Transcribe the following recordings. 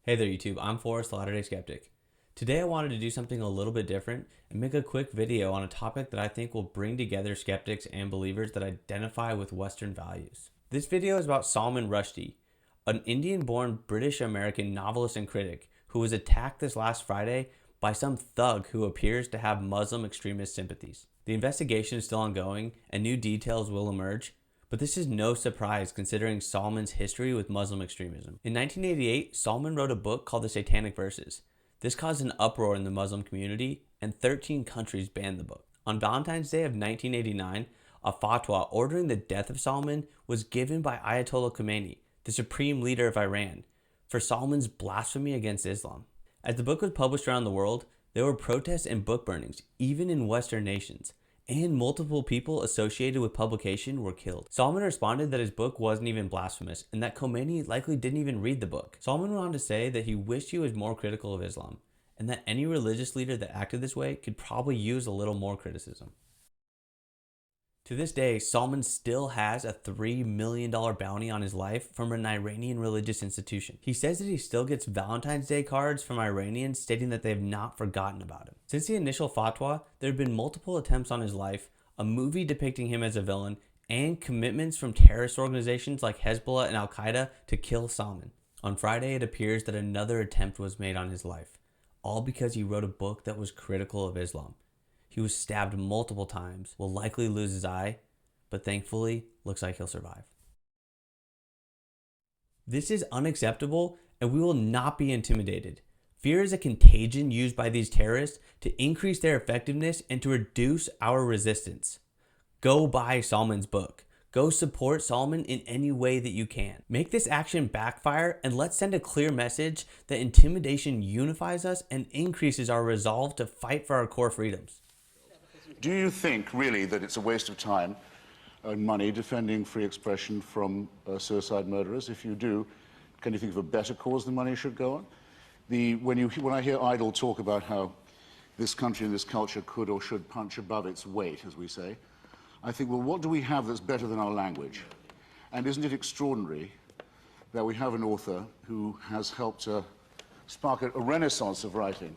Hey there YouTube, I'm Forrest, Latter-day Skeptic. Today I wanted to do something a little bit different and make a quick video on a topic that I think will bring together skeptics and believers that identify with Western values. This video is about Salman Rushdie, an Indian-born British-American novelist and critic who was attacked this last Friday by some thug who appears to have Muslim extremist sympathies. The investigation is still ongoing and new details will emerge, but this is no surprise considering Salman's history with Muslim extremism. In 1988, Salman wrote a book called the Satanic Verses. This caused an uproar in the Muslim community, and 13 countries banned the book. On Valentine's Day of 1989, a fatwa ordering the death of Salman was given by Ayatollah Khomeini, the supreme leader of Iran, for Salman's blasphemy against Islam. As the book was published around the world, there were protests and book burnings, even in Western nations, and multiple people associated with publication were killed. Salman responded that his book wasn't even blasphemous and that Khomeini likely didn't even read the book. Salman went on to say that he wished he was more critical of Islam and that any religious leader that acted this way could probably use a little more criticism. To this day, Salman still has a $3 million bounty on his life from an Iranian religious institution. He says that he still gets Valentine's Day cards from Iranians stating that they have not forgotten about him. Since the initial fatwa, there have been multiple attempts on his life, a movie depicting him as a villain, and commitments from terrorist organizations like Hezbollah and Al-Qaeda to kill Salman. On Friday, it appears that another attempt was made on his life, all because he wrote a book that was critical of Islam. He was stabbed multiple times, will likely lose his eye, but thankfully looks like he'll survive. This is unacceptable and we will not be intimidated. Fear is a contagion used by these terrorists to increase their effectiveness and to reduce our resistance. Go buy Salman's book. Go support Salman in any way that you can. Make this action backfire and let's send a clear message that intimidation unifies us and increases our resolve to fight for our core freedoms. Do you think, really, that it's a waste of time and money defending free expression from suicide murderers? If you do, can you think of a better cause the money should go on? When I hear idle talk about how this country and this culture could or should punch above its weight, as we say, I think, well, what do we have that's better than our language? And isn't it extraordinary that we have an author who has helped spark a renaissance of writing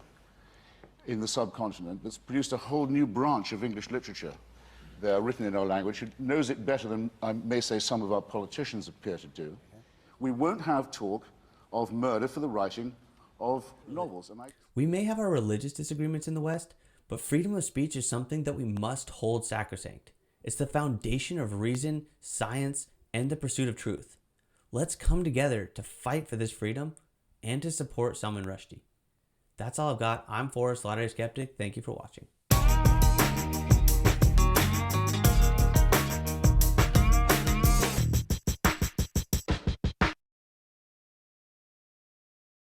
in the subcontinent that's produced a whole new branch of English literature. They are written in our language, who knows it better than, I may say, some of our politicians appear to do. We won't have talk of murder for the writing of novels. We may have our religious disagreements in the West, but freedom of speech is something that we must hold sacrosanct. It's the foundation of reason, science, and the pursuit of truth. Let's come together to fight for this freedom and to support Salman Rushdie. That's all I've got. I'm Forrest, Latter-day Skeptic. Thank you for watching.